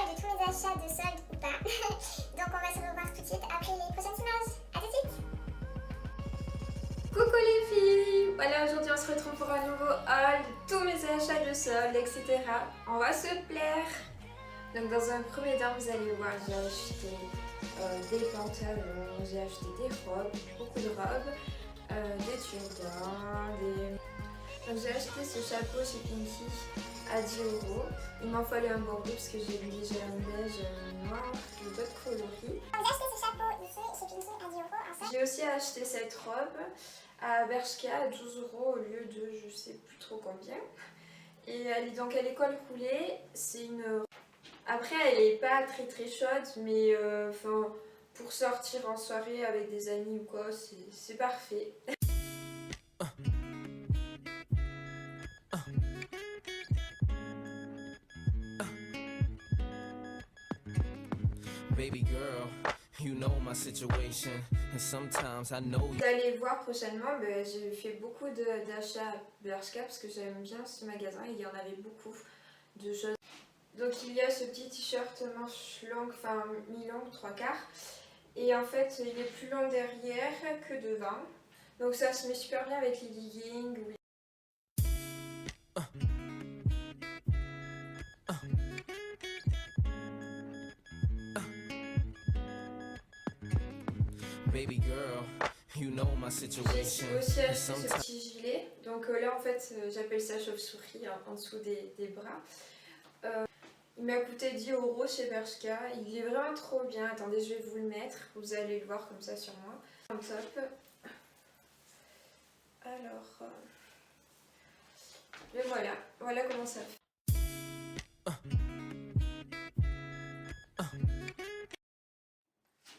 spoil de tous mes achats de soldes ou pas. Donc on va se revoir tout de suite après les prochaines images. A tout de suite. Coucou les filles! Voilà, aujourd'hui on se retrouve pour un nouveau haul de tous mes achats de soldes, etc. On va se plaire! Donc dans un premier temps, vous allez voir, j'ai acheté des pantalons, j'ai acheté des robes, beaucoup de robes, des turbans, Donc j'ai acheté ce chapeau chez Pinky à 10 €. Il m'en fallait un bordeaux parce que j'ai déjà un beige, un noir et d'autres coloris. J'ai acheté ce chapeau ici chez Pinky à 10 € en fait. J'ai aussi acheté cette robe à Bershka à 12 € au lieu de je sais plus trop combien. Et elle est donc à l'école roulée. C'est une. Après, elle est pas très très chaude, mais pour sortir en soirée avec des amis ou quoi, c'est parfait. Baby girl, you know my situation, and sometimes I know. Vous allez voir prochainement, j'ai fait beaucoup d'achats à Bershka parce que j'aime bien ce magasin et il y en avait beaucoup de choses. Donc il y a ce petit t-shirt manche longue, enfin mi-longue, 3/4. Et en fait il est plus long derrière que devant. Donc ça se met super bien avec les leggings. Baby girl, you know my situation. J'ai aussi acheté ce petit gilet. Donc là en fait j'appelle ça chauve-souris en dessous des bras. Il m'a coûté 10 € chez Bershka. Il est vraiment trop bien. Attendez, je vais vous le mettre. Vous allez le voir comme ça sur moi. Top. Alors, et voilà. Voilà comment ça fait.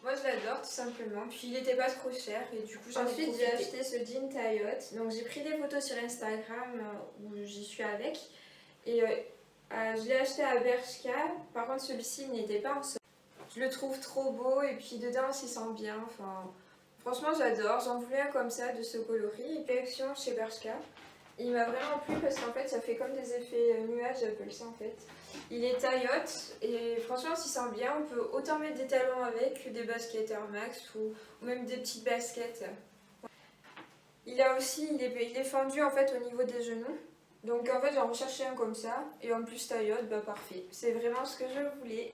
Moi je l'adore tout simplement. Puis il n'était pas trop cher et du coup ensuite j'ai acheté ce jean taillotte. Donc j'ai pris des photos sur Instagram où j'y suis avec. Et je l'ai acheté à Bershka, par contre celui-ci n'était pas en solde. Je le trouve trop beau et puis dedans on s'y sent bien. Enfin, franchement j'adore, j'en voulais un comme ça de ce coloris. Et collection chez Bershka. Il m'a vraiment plu parce qu'en fait ça fait comme des effets nuages, j'appelle ça en fait. Il est taillotte et franchement on s'y sent bien. On peut autant mettre des talons avec que des baskets Air Max ou même des petites baskets. Il est fendu en fait au niveau des genoux. Donc en fait j'en recherchais un comme ça et en plus taillotte, bah parfait. C'est vraiment ce que je voulais.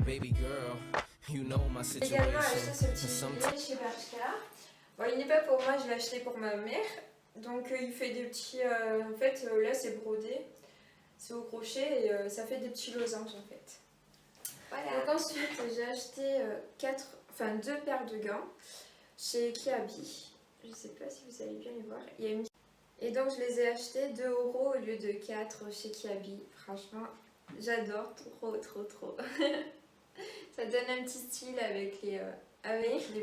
Baby girl, you know my J'ai également acheté ce petit situation. gilet chez Bershka. Bon, il n'est pas pour moi, je l'ai acheté pour ma mère. Donc il fait des petits... en fait là c'est brodé, c'est au crochet et ça fait des petits losanges en fait. Voilà. Donc ensuite j'ai acheté 2 paires de gants chez Kiabi. Je sais pas si vous allez bien les voir. Et donc je les ai achetés 2 € au lieu de 4 chez Kiabi. Franchement j'adore trop. Ça donne un petit style avec les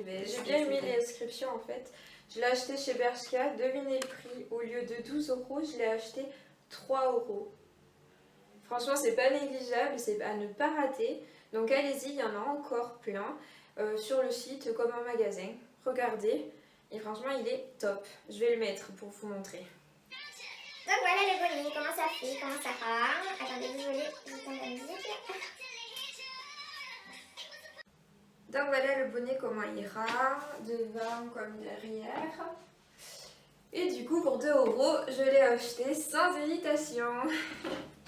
beiges. J'ai bien aimé les inscriptions en fait. Je l'ai acheté chez Bershka. Devinez le prix. Au lieu de 12 €, je l'ai acheté 3 €. Franchement, c'est pas négligeable, c'est à ne pas rater. Donc allez-y, il y en a encore plein sur le site comme en magasin. Regardez. Et franchement, il est top. Je vais le mettre pour vous montrer. Donc voilà le bonnet, comment ça fait, comment ça part. Attendez, désolé, j'entends la musique. Donc voilà le bonnet comment il rare, devant comme derrière. Et du coup pour 2 €, je l'ai acheté sans hésitation.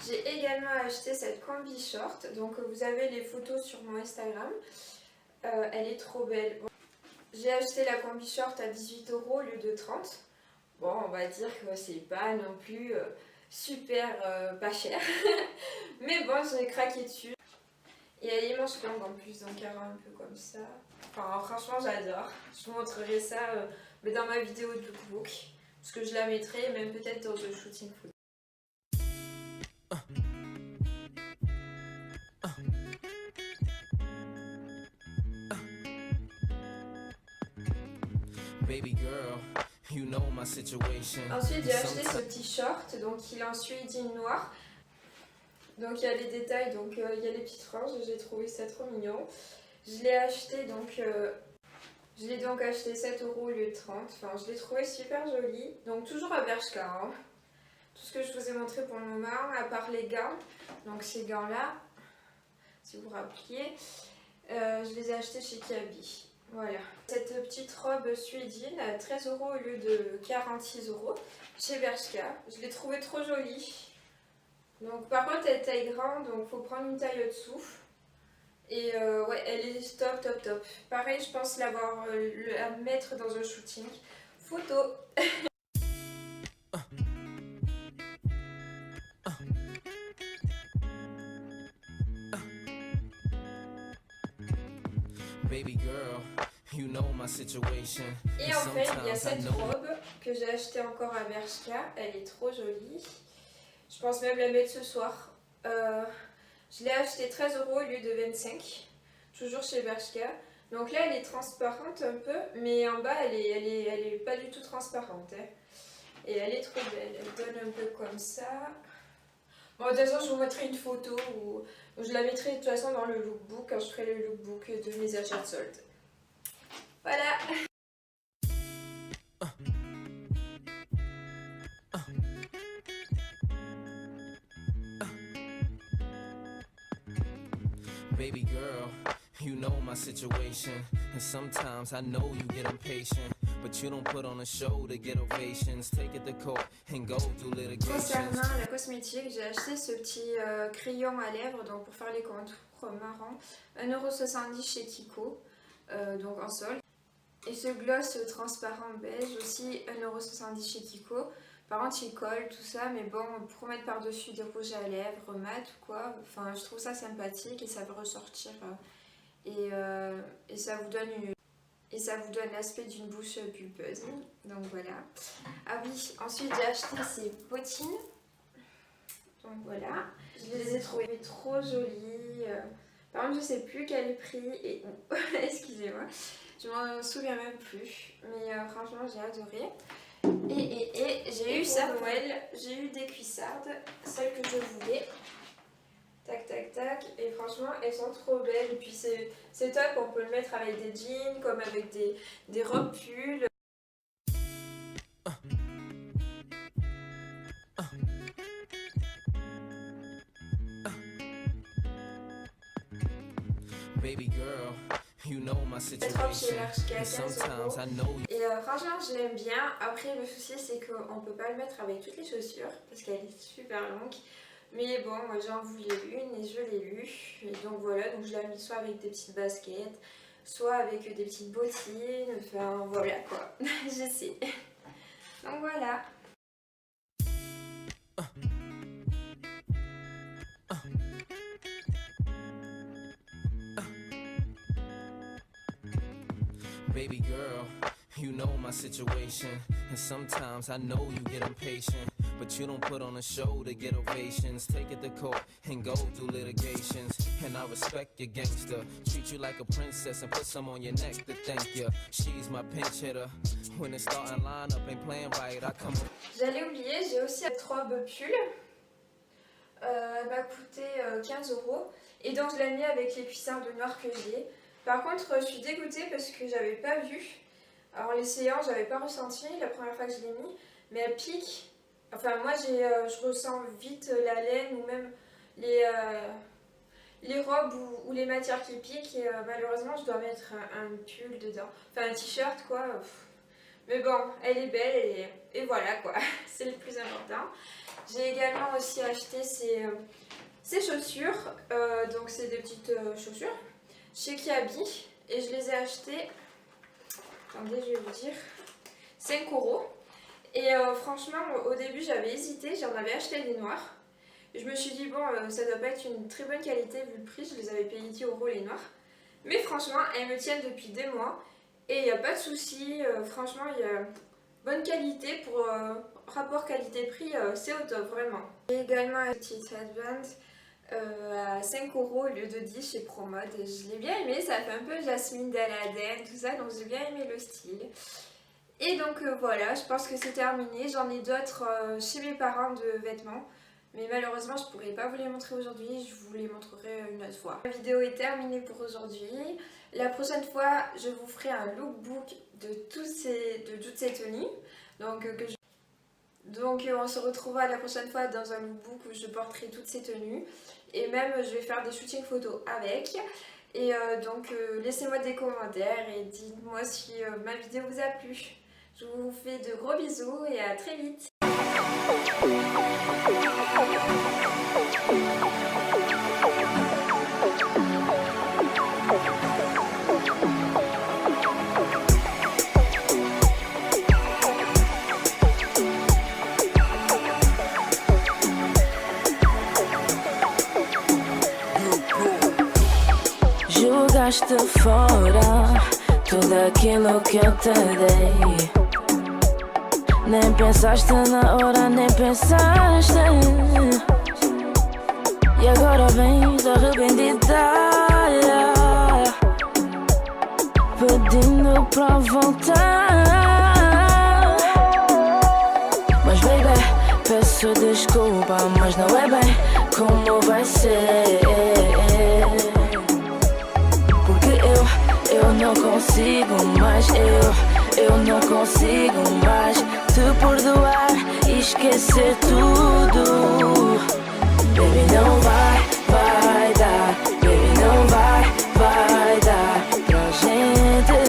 J'ai également acheté cette combi short, donc vous avez les photos sur mon Instagram. Elle est trop belle. Bon. J'ai acheté la combi short à 18 € au lieu de 30. Bon, on va dire que c'est pas non plus super pas cher. Mais bon, j'ai craqué dessus. Et elle est manche longue en plus, donc elle rend un peu comme ça. Enfin, franchement, j'adore. Je vous montrerai ça dans ma vidéo de lookbook. Parce que je la mettrai, même peut-être dans le shooting photo. Baby girl, you know my situation. Ensuite, j'ai acheté ce petit short, donc il est en suédine noir. Donc il y a les détails, donc il y a les petites franges, j'ai trouvé ça trop mignon. Je l'ai acheté donc Je l'ai donc acheté 7 € au lieu de 30. Enfin, je l'ai trouvé super joli. Donc toujours à Bershka. Hein. Tout ce que je vous ai montré pour le moment, à part les gants. Donc ces gants-là, si vous vous rappeliez, je les ai achetés chez Kiabi. Voilà. Cette petite robe suédine à 13 € au lieu de 46 € chez Bershka. Je l'ai trouvée trop jolie. Donc par contre elle est taille grande, donc faut prendre une taille au-dessous. Et ouais, elle est top, top, top. Pareil, je pense l'avoir à mettre dans un shooting. Photo. Baby girl, you know my situation. Et en fait, il y a cette robe que j'ai achetée encore à Bershka. Elle est trop jolie. Je pense même la mettre ce soir. Je l'ai achetée 13 € au lieu de 25. Toujours chez Bershka. Donc là, elle est transparente un peu, mais en bas, elle est pas du tout transparente. Hein. Et elle est trop belle. Elle donne un peu comme ça. Bon, de toute façon, je vous mettrai une photo ou je la mettrai de toute façon dans le lookbook quand je ferai le lookbook de mes achats de solde. Voilà. Baby girl, you know my situation. And sometimes I know you get impatient. But you don't put on a show to get ovations. Take it to court and go through litigation. Concernant la cosmétique, j'ai acheté ce petit crayon à lèvres donc pour faire les contours marrons. 1,70 € chez Kiko, donc en solde. Et ce gloss transparent beige aussi 1,70 € chez Kiko. Par contre il colle tout ça, mais bon, pour mettre par-dessus des rouges à lèvres mat ou quoi, enfin je trouve ça sympathique et ça veut ressortir et ça vous donne l'aspect d'une bouche pulpeuse. Donc voilà. Ah oui, ensuite j'ai acheté ces bottines. Donc voilà. Je les ai trouvées trop jolies. Par contre je sais plus quel prix et excusez-moi. Je m'en souviens même plus. Mais franchement j'ai adoré. Et j'ai eu ça pour Noël. J'ai eu des cuissardes. Celles que je voulais. Tac tac tac, et franchement elles sont trop belles, et puis c'est top, on peut le mettre avec des jeans comme avec des robes pulls. Baby girl, you know my Cette robe chez situation. Bershka à And 15 sometimes €. I know you. Et franchement je l'aime bien. Après le souci c'est qu'on peut pas le mettre avec toutes les chaussures parce qu'elle est super longue. Mais bon, moi j'en voulais une et je l'ai eu. Et donc voilà, donc je l'ai mis soit avec des petites baskets, soit avec des petites bottines. Enfin voilà quoi, je sais. Donc voilà. Baby girl, you know my situation. And sometimes I know you get impatient. But you don't put on a show to get ovations. Take it to court and go through litigations. And I respect your gangster. Treat you like a princess and put some on your neck to thank you. She's my pinch hitter. When the starting lineup ain't playing right, I come. J'allais oublier, j'ai aussi cette robe pull. Elle m'a coûté 15 €. Et donc je l'ai mis avec les cuissards de noir que j'ai. Par contre, je suis dégoûtée parce que j'avais pas vu. Alors, en l'essayant, j'avais pas ressenti la première fois que je l'ai mis. Mais elle pique. Enfin, moi, je ressens vite la laine ou même les robes ou les matières qui piquent. Et malheureusement, je dois mettre un pull dedans. Enfin, un t-shirt, quoi. Mais bon, elle est belle et voilà, quoi. C'est le plus important. J'ai également aussi acheté ces chaussures. Donc, c'est des petites chaussures chez Kiabi. Et je les ai achetées. Attendez, je vais vous dire. 5 €. Et franchement, au début, j'avais hésité. J'en avais acheté des noirs. Je me suis dit, bon, ça doit pas être une très bonne qualité vu le prix. Je les avais payés 10 € les noirs. Mais franchement, elles me tiennent depuis des mois. Et il n'y a pas de souci. Franchement, il y a bonne qualité pour rapport qualité-prix. C'est au top, vraiment. J'ai également un petit headband à 5 € au lieu de 10 chez Promode. Je l'ai bien aimé. Ça fait un peu Jasmine d'Aladin, tout ça. Donc j'ai bien aimé le style. Et donc voilà, je pense que c'est terminé. J'en ai d'autres chez mes parents de vêtements. Mais malheureusement je pourrais pas vous les montrer aujourd'hui, je vous les montrerai une autre fois. La vidéo est terminée pour aujourd'hui. La prochaine fois je vous ferai un lookbook de toutes ces tenues. Donc on se retrouvera la prochaine fois dans un lookbook où je porterai toutes ces tenues. Et même je vais faire des shootings photos avec. Et donc laissez-moi des commentaires et dites-moi si ma vidéo vous a plu. Je vous fais de gros bisous et à très vite. Jogaste fora tudo aquilo que eu te dei. Nem pensaste na hora, nem pensaste. E agora vens arrependida, pedindo pra voltar. Mas baby, peço desculpa, mas não é bem como vai ser. Eu não consigo mais, eu não consigo mais te perdoar e esquecer tudo.